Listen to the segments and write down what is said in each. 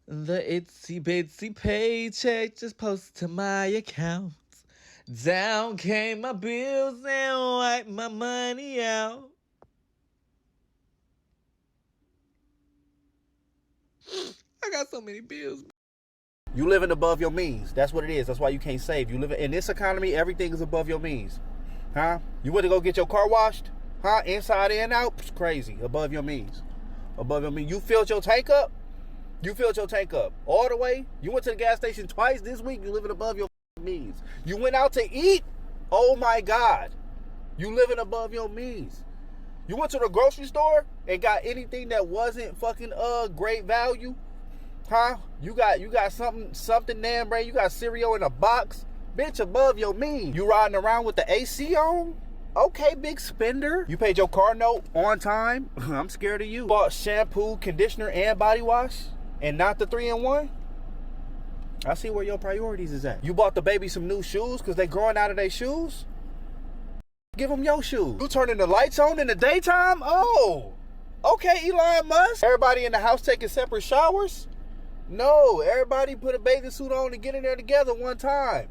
The itsy bitsy paycheck just posted to my account. Down came my bills and wiped my money out. I got so many bills. You living above your means. That's what it is. That's why you can't save. You live in this economy, everything is above your means. Huh? You went to go get your car washed? Huh? Inside and out? It's crazy. Above your means. Above your means. You filled your tank up? You filled your tank up all the way? You went to the gas station twice this week? You living above your means. You went out to eat? Oh my God. You living above your means. You went to the grocery store and got anything that wasn't fucking great value? Huh? You got something damn right. You got cereal in a box. Bitch, above your means. You riding around with the AC on? Okay, big spender. You paid your car note on time? I'm scared of you. Bought shampoo, conditioner, and body wash, and not the 3-in-1? I see where your priorities is at. You bought the baby some new shoes because they growing out of their shoes? Give them your shoes. You turning the lights on in the daytime? Oh, okay, Elon Musk. Everybody in the house taking separate showers? No, everybody put a bathing suit on and get in there together one time.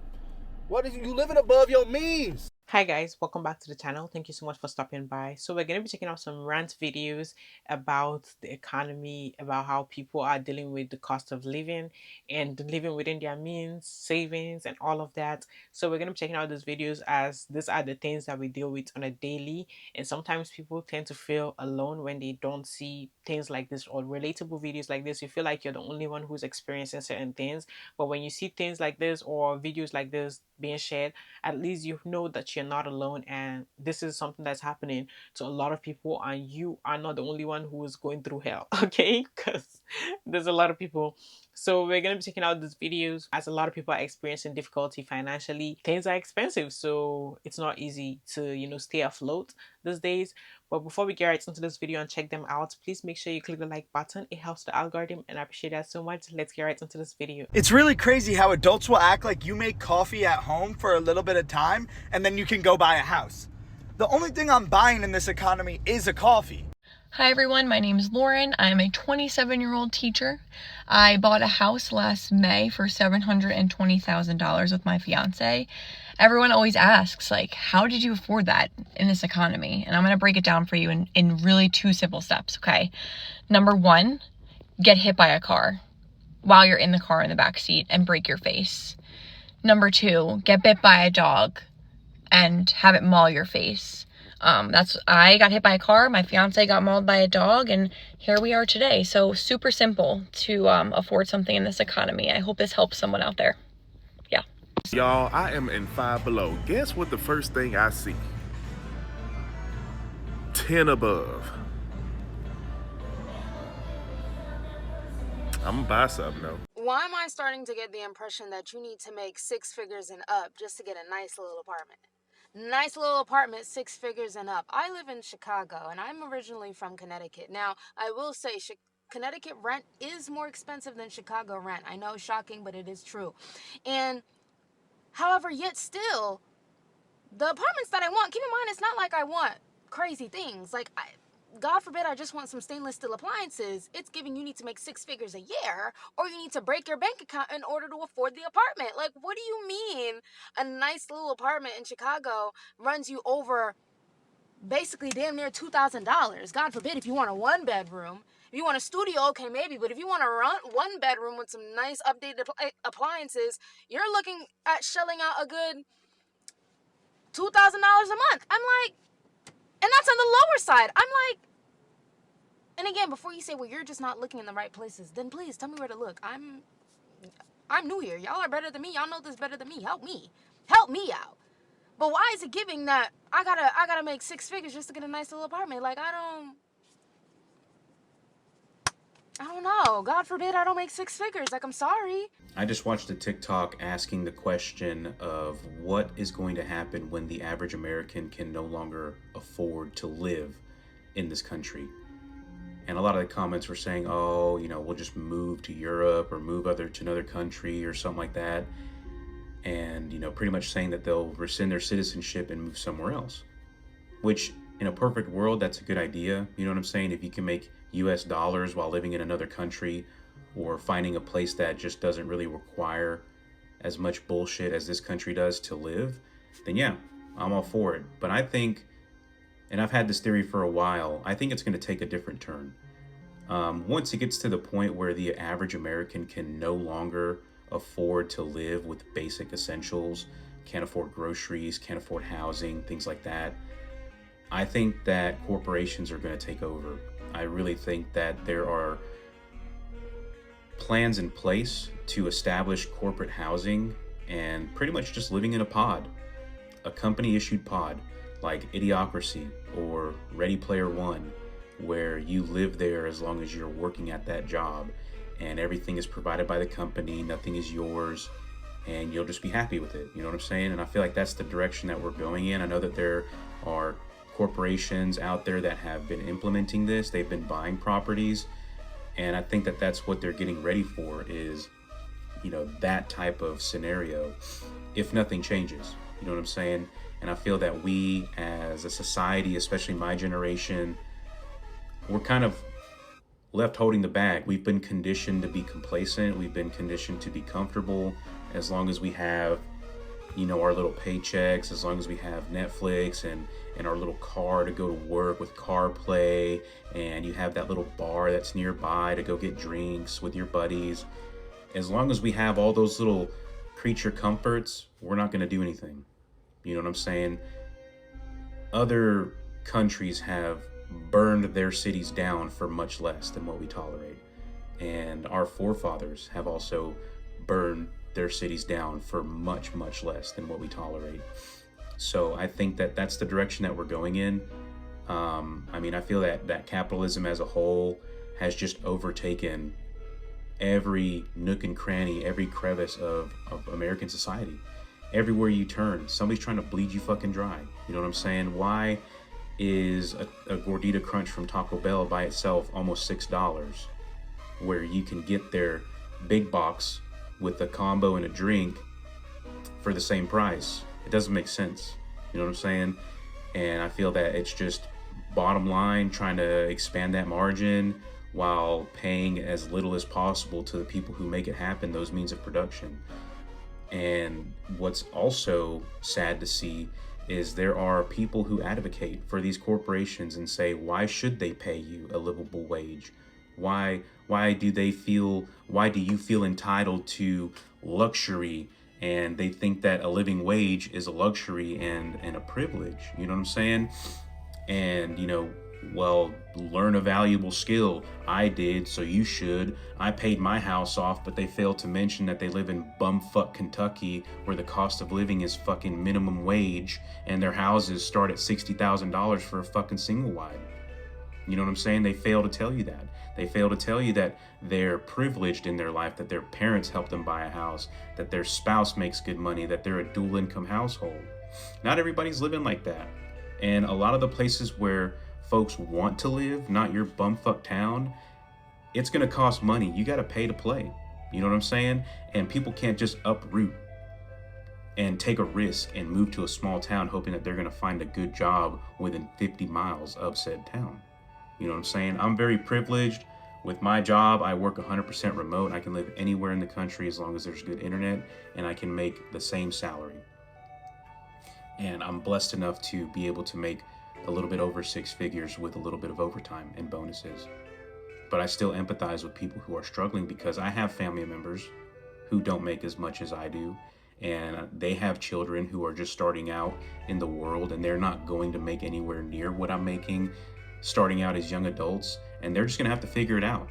What is you living above your means? Hi guys, welcome back to the channel. Thank you so much for stopping by. So we're going to be checking out some rant videos about the economy, about how people are dealing with the cost of living and living within their means, savings, and all of that. So we're going to be checking out these videos as these are the things that we deal with on a daily, and sometimes people tend to feel alone when they don't see things like this or relatable videos like this. You feel like you're the only one who's experiencing certain things, but when you see things like this or videos like this being shared, at least you know that you're not alone and this is something that's happening to a lot of people and you are not the only one who is going through hell. Okay, because there's a lot of people. So we're going to be checking out these videos as a lot of people are experiencing difficulty financially. Things are expensive, so it's not easy to stay afloat these days. But before we get right into this video and check them out, please make sure you click the like button. It helps the algorithm and I appreciate that so much. Let's get right into this video. It's really crazy how adults will act like you make coffee at home for a little bit of time and then you can go buy a house. The only thing I'm buying in this economy is a coffee. Hi everyone, my name is Lauren. I am a 27-year-old teacher. I bought a house last May for $720,000 with my fiance. Everyone always asks, like, how did you afford that in this economy? And I'm going to break it down for you in really 2 simple steps, okay? Number 1, get hit by a car while you're in the car in the back seat and break your face. Number 2, get bit by a dog and have it maul your face. I got hit by a car, my fiance got mauled by a dog, and here we are today. So super simple to afford something in this economy. I hope this helps someone out there. Yeah. Y'all, I am in Five Below. Guess what the first thing I see? 10 above. I'm gonna buy something though. Why am I starting to get the impression that you need to make 6 figures and up just to get a nice little apartment? Nice little apartment, 6 figures and up. I live in Chicago and I'm originally from Connecticut. Now, I will say Connecticut rent is more expensive than Chicago rent. I know, shocking, but it is true. And however, yet still, the apartments that I want, keep in mind, it's not like I want crazy things. Like, God forbid I just want some stainless steel appliances. It's giving you need to make 6 figures a year or you need to break your bank account in order to afford the apartment. Like, what do you mean a nice little apartment in Chicago runs you over basically damn near $2,000? God forbid if you want a 1-bedroom. If you want a studio, okay, maybe. But if you want to run 1-bedroom with some nice updated appliances, you're looking at shelling out a good $2,000 a month. I'm like, and that's on the lower side. I'm like, and again, before you say, well, you're just not looking in the right places, then please tell me where to look. I'm new here. Y'all are better than me. Y'all know this better than me. Help me out. But why is it giving that I gotta make 6 figures just to get a nice little apartment? Like, I don't know. God forbid I don't make 6 figures. Like, I'm sorry. I just watched a TikTok asking the question of what is going to happen when the average American can no longer afford to live in this country. And a lot of the comments were saying, oh, we'll just move to Europe or move to another country or something like that. And, pretty much saying that they'll rescind their citizenship and move somewhere else. Which, in a perfect world, that's a good idea. You know what I'm saying? If you can make US dollars while living in another country, or finding a place that just doesn't really require as much bullshit as this country does to live, then yeah, I'm all for it. But I think, and I've had this theory for a while, I think it's going to take a different turn. Once it gets to the point where the average American can no longer afford to live with basic essentials, can't afford groceries, can't afford housing, things like that, I think that corporations are going to take over. I really think that there are plans in place to establish corporate housing and pretty much just living in a pod, a company issued pod like Idiocracy or Ready Player One, where you live there as long as you're working at that job and everything is provided by the company, nothing is yours, and you'll just be happy with it. You know what I'm saying? And I feel like that's the direction that we're going in. I know that there are corporations out there that have been implementing this. They've been buying properties, and I think that that's what they're getting ready for, is, you know, that type of scenario if nothing changes. You know what I'm saying? And I feel that we as a society, especially my generation, we're kind of left holding the bag. We've been conditioned to be complacent. We've been conditioned to be comfortable as long as we have, you know, our little paychecks, as long as we have Netflix and our little car to go to work with CarPlay, and you have that little bar that's nearby to go get drinks with your buddies. As long as we have all those little creature comforts, we're not going to do anything. You know what I'm saying? Other countries have burned their cities down for much less than what we tolerate. And our forefathers have also burned their cities down for much, much less than what we tolerate. So I think that that's the direction that we're going in. I mean, I feel that capitalism as a whole has just overtaken every nook and cranny, every crevice of American society. Everywhere you turn, somebody's trying to bleed you fucking dry. You know what I'm saying? Why is a gordita crunch from Taco Bell by itself almost $6, where you can get their big box with a combo and a drink for the same price? It doesn't make sense. You know what I'm saying? And I feel that it's just bottom line, trying to expand that margin while paying as little as possible to the people who make it happen, those means of production. And what's also sad to see is there are people who advocate for these corporations and say, why should they pay you a livable wage? Why do you feel entitled to luxury? And they think that a living wage is a luxury and a privilege. You know what I'm saying? And, you know, well, learn a valuable skill. I did, so you should. I paid my house off, but they failed to mention that they live in bumfuck Kentucky, where the cost of living is fucking minimum wage, and their houses start at $60,000 for a fucking single wide. You know what I'm saying? They fail to tell you that. They fail to tell you that they're privileged in their life, that their parents helped them buy a house, that their spouse makes good money, that they're a dual income household. Not everybody's living like that. And a lot of the places where folks want to live, not your bumfuck town, it's going to cost money. You got to pay to play. You know what I'm saying? And people can't just uproot and take a risk and move to a small town hoping that they're going to find a good job within 50 miles of said town. You know what I'm saying? I'm very privileged. With my job, I work 100% remote. I can live anywhere in the country as long as there's good internet, and I can make the same salary. And I'm blessed enough to be able to make a little bit over six figures with a little bit of overtime and bonuses. But I still empathize with people who are struggling, because I have family members who don't make as much as I do, and they have children who are just starting out in the world, and they're not going to make anywhere near what I'm making starting out as young adults, and they're just gonna have to figure it out.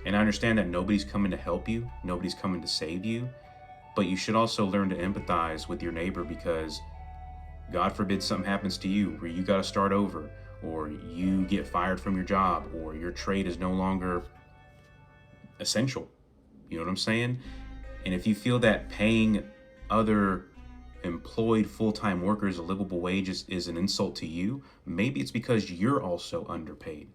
And I understand that nobody's coming to help you, nobody's coming to save you, but you should also learn to empathize with your neighbor, because God forbid something happens to you where you got to start over, or you get fired from your job, or your trade is no longer essential. You know what I'm saying? And if you feel that paying other employed full-time workers a livable wage is an insult to you, maybe it's because you're also underpaid.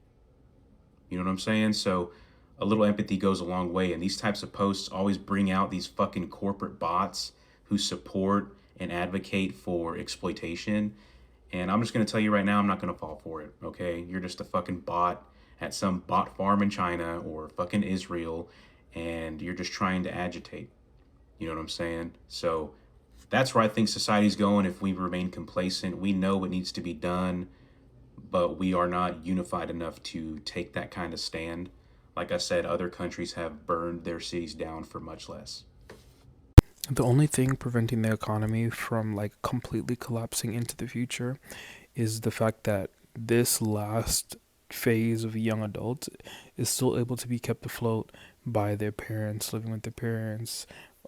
You know what I'm saying? So a little empathy goes a long way. And these types of posts always bring out these fucking corporate bots who support and advocate for exploitation. And I'm just going to tell you right now, I'm not going to fall for it, okay? You're just a fucking bot at some bot farm in China or fucking Israel, and you're just trying to agitate. You know what I'm saying? So that's where I think society's going if we remain complacent. We know what needs to be done, but we are not unified enough to take that kind of stand. Like I said, other countries have burned their cities down for much less. The only thing preventing the economy from like completely collapsing into the future is the fact that this last phase of young adults is still able to be kept afloat by their parents, living with their parents,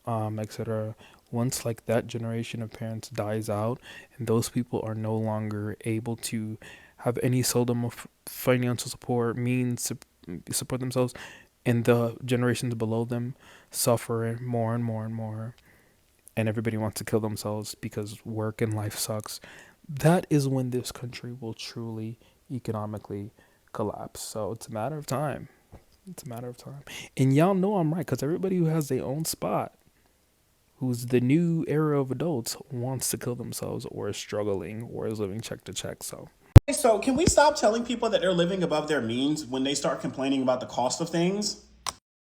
etc. Once like that generation of parents dies out and those people are no longer able to have any seldom of financial support, means to support themselves, and the generations below them suffer more and more and more, and everybody wants to kill themselves because work and life sucks, that is when this country will truly economically collapse. So it's a matter of time. It's a matter of time. And y'all know I'm right, because everybody who has their own spot, who's the new era of adults, wants to kill themselves or is struggling or is living check to check. So can we stop telling people that they're living above their means when they start complaining about the cost of things?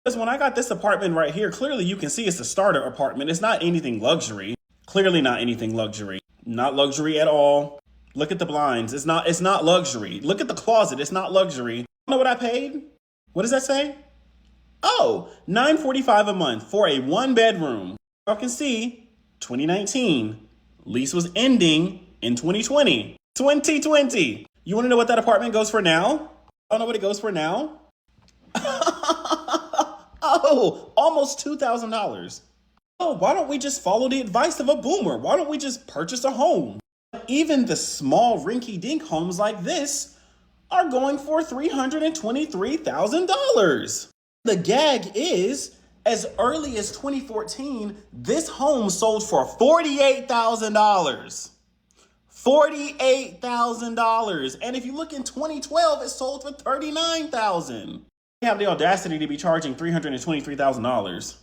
Because when I got this apartment right here, clearly you can see it's a starter apartment. It's not anything luxury. Clearly not anything luxury. Not luxury at all. Look at the blinds. It's not luxury. Look at the closet. It's not luxury. You know what I paid? What does that say? Oh, $945 a month for a 1-bedroom. Y'all can see 2019. Lease was ending in 2020. 2020. You want to know what that apartment goes for now? I don't know what it goes for now. Oh, almost $2,000. Oh, why don't we just follow the advice of a boomer? Why don't we just purchase a home? Even the small rinky-dink homes like this are going for $323,000. The gag is, as early as 2014, this home sold for $48,000. $48,000. And if you look in 2012, it sold for $39,000. They have the audacity to be charging $323,000.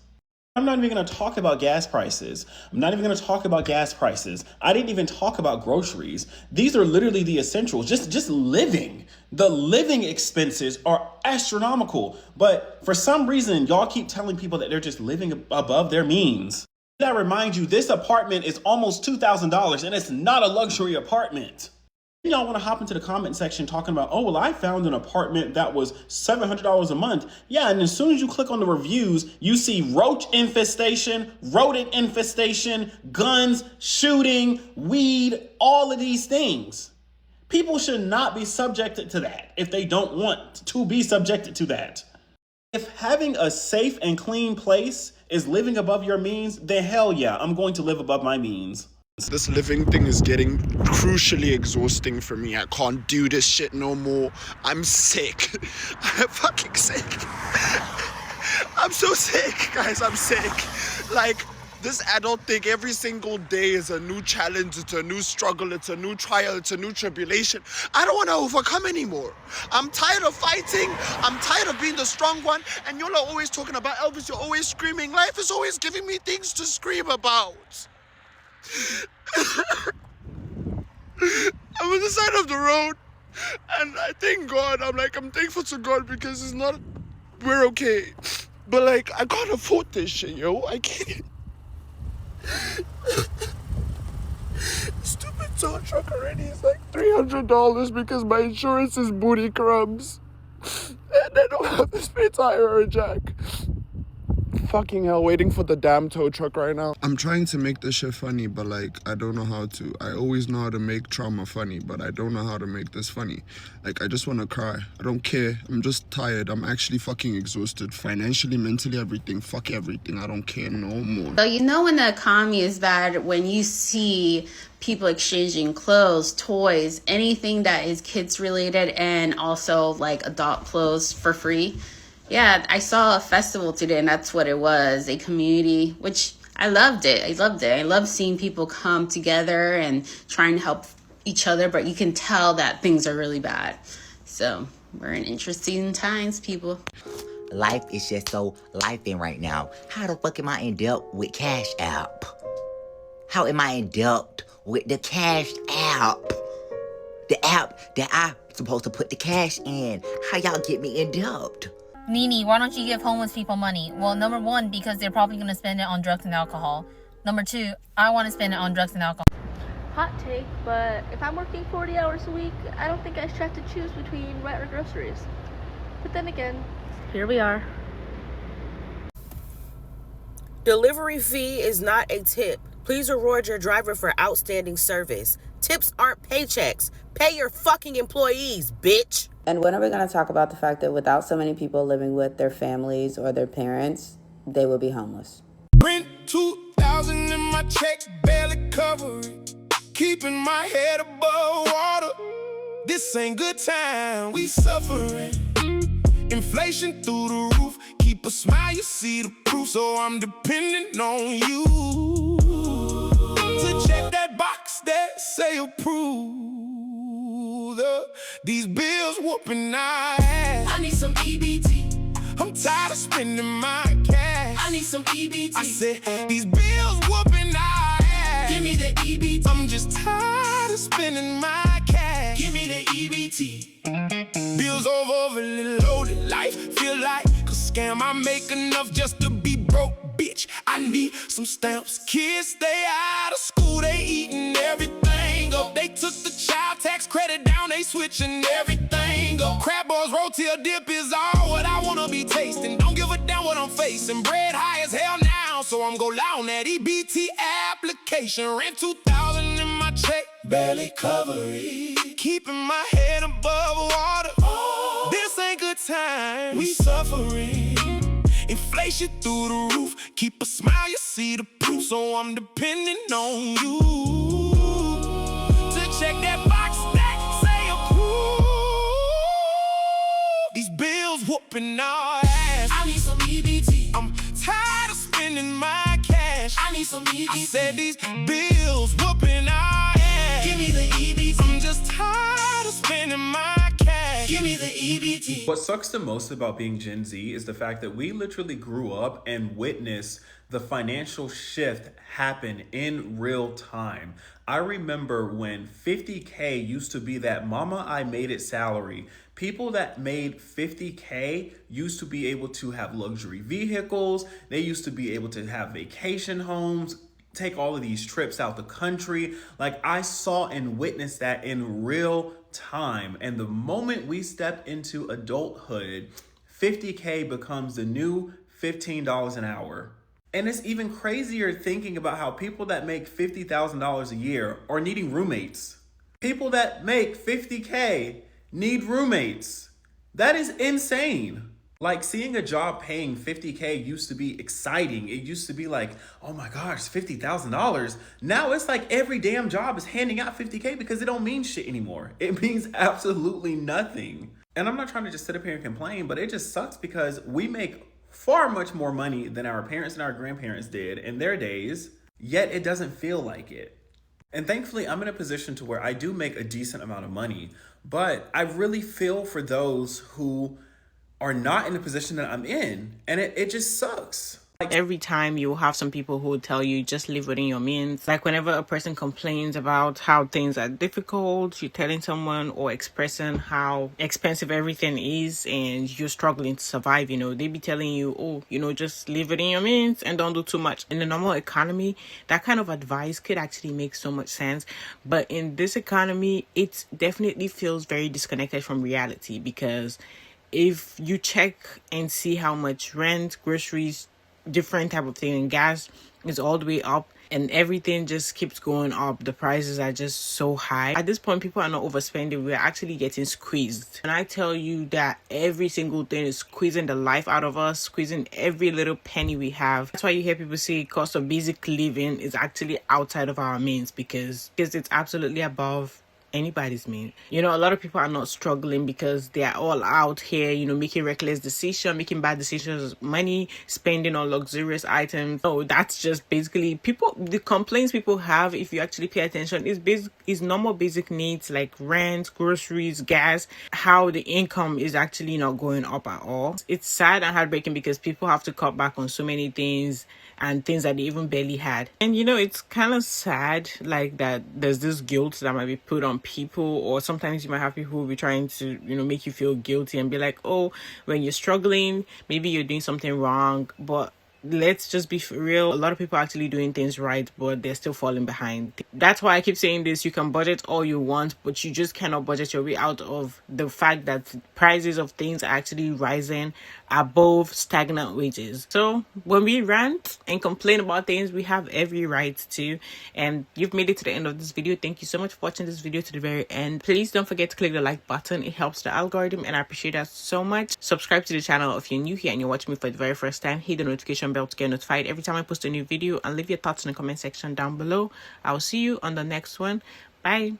I'm not even going to talk about gas prices. I'm not even going to talk about gas prices. I didn't even talk about groceries. These are literally the essentials. Just living. The living expenses are astronomical. But for some reason, y'all keep telling people that they're just living above their means. That reminds you, this apartment is almost $2,000 and it's not a luxury apartment. Y'all want to hop into the comment section talking about, oh, well, I found an apartment that was $700 a month. Yeah, and as soon as you click on the reviews, you see roach infestation, rodent infestation, guns, shooting, weed, all of these things. People should not be subjected to that if they don't want to be subjected to that. If having a safe and clean place is living above your means, then hell yeah, I'm going to live above my means. This living thing is getting crucially exhausting for me. I can't do this shit no more. I'm sick. I'm fucking sick. I'm so sick, guys. I'm sick. Like, this adult thing, every single day is a new challenge. It's a new struggle. It's a new trial. It's a new tribulation. I don't want to overcome anymore. I'm tired of fighting. I'm tired of being the strong one. And you're always talking about Elvis. You're always screaming. Life is always giving me things to scream about. I'm on the side of the road, and I thank God. I'm thankful to God because it's not, we're okay. But like, I can't afford this shit, yo. I can't. Stupid tow truck already is like $300 because my insurance is booty crumbs, and I don't have a spare tire or a jack. Fucking hell, waiting for the damn tow truck right now. I'm trying to make this shit funny, but like, I don't know how to. I always know how to make trauma funny, but I don't know how to make this funny. Like, I just want to cry. I don't care. I'm just tired. I'm actually fucking exhausted. Financially, mentally, everything. Fuck everything. I don't care no more. So you know when the economy is bad, when you see people exchanging clothes, toys, anything that is kids related, and also like adult clothes for free. Yeah, I saw a festival today, and that's what it was, a community, which I loved it. I love seeing people come together and trying to help each other, but you can tell that things are really bad. So we're in interesting times, people. Life is just so lifing right now. How the fuck am I in debt with Cashapp? How am I in debt with the Cash app? The app that I'm supposed to put the cash in. How y'all get me in debt? Nene, why don't you give homeless people money? Well, number one, because they're probably going to spend it on drugs and alcohol. Number two, I want to spend it on drugs and alcohol. Hot take, but if I'm working 40 hours a week, I don't think I should have to choose between rent or groceries. But then again, here we are. Delivery fee is not a tip. Please reward your driver for outstanding service. Tips aren't paychecks. Pay your fucking employees, bitch. And when are we going to talk about the fact that without so many people living with their families or their parents, they will be homeless? Rent 2,000 in my check, barely cover it. Keeping my head above water. This ain't good time, we suffering. Inflation through the roof. Keep a smile, you see the proof. So I'm depending on you to check that box that say approved. These bills whooping our ass. I need some EBT. I'm tired of spending my cash. I need some EBT. I said these bills whooping our ass. Give me the EBT. I'm just tired of spending my cash. Give me the EBT. Bills overly loaded. Life feel like a scam. I make enough just to be broke, bitch. I need some stamps. Kids stay out of school. They eating everything up. They took the child tax credit down. They switching everything up. Crab balls, rotel dip is all what I wanna be tasting. Don't give a damn what I'm facing. Bread high as hell now, so I'm gon' lie on that EBT application. Rent 2,000 in my check, barely cover it. Keeping my head above water. Oh, this ain't good time. We suffering. Inflation through the roof. Keep a smile, you see the proof. So I'm depending on you to check that box that say approved. These bills whooping our ass. I need some EBT. I'm tired of spending my cash. I need some EBT. I said these bills whooping our ass. Give me the EBT. I'm just tired of spending my cash. Give me the EBT. What sucks the most about being Gen Z is the fact that we literally grew up and witnessed the financial shift happen in real time. I remember when 50K used to be that mama I made it salary. People that made 50K used to be able to have luxury vehicles. They used to be able to have vacation homes, take all of these trips out the country. Like, I saw and witnessed that in real time. And the moment we step into adulthood, 50K becomes the new $15 an hour. And it's even crazier thinking about how people that make $50,000 a year are needing roommates. People that make 50K need roommates. That is insane. Like, seeing a job paying 50K used to be exciting. It used to be like, oh my gosh, $50,000. Now it's like every damn job is handing out 50K because it don't mean shit anymore. It means absolutely nothing. And I'm not trying to just sit up here and complain, but it just sucks because we make far much more money than our parents and our grandparents did in their days, yet it doesn't feel like it. And thankfully, I'm in a position to where I do make a decent amount of money, but I really feel for those who are not in the position that I'm in, and it just sucks. Every time you'll have some people who will tell you just live within your means. Like whenever a person complains about how things are difficult, you're telling someone or expressing how expensive everything is and you're struggling to survive, they be telling you, oh, just live within your means and don't do too much. In the normal economy, that kind of advice could actually make so much sense. But in this economy, it definitely feels very disconnected from reality, because if you check and see how much rent, groceries, different type of thing, and gas is all the way up, and everything just keeps going up. The prices are just so high. At this point, people are not overspending. We're actually getting squeezed. And I tell you that every single thing is squeezing the life out of us, squeezing every little penny we have. That's why you hear people say cost of basic living is actually outside of our means, because it's absolutely above anybody's mean. A lot of people are not struggling because they are all out here, making reckless decisions, making bad decisions, money, spending on luxurious items. No, that's just basically the complaints people have, if you actually pay attention, is normal basic needs like rent, groceries, gas, how the income is actually not going up at all. It's sad and heartbreaking because people have to cut back on so many things and things that they even barely had. And it's kind of sad, like, that there's this guilt that might be put on people, or sometimes you might have people who will be trying to, you know, make you feel guilty and be like, oh, when you're struggling, maybe you're doing something wrong. But let's just be real, a lot of people are actually doing things right, but they're still falling behind. That's why I keep saying this: you can budget all you want, but you just cannot budget your way out of the fact that prices of things are actually rising above stagnant wages. So when we rant and complain about things, we have every right to. And you've made it to the end of this video. Thank you so much for watching this video to the very end. Please don't forget to click the like button. It helps the algorithm, and I appreciate that so much. Subscribe to the channel if you're new here and you're watching me for the very first time. Hit the notification bell to get notified every time I post a new video, and leave your thoughts in the comment section down below. I will see you on the next one. Bye.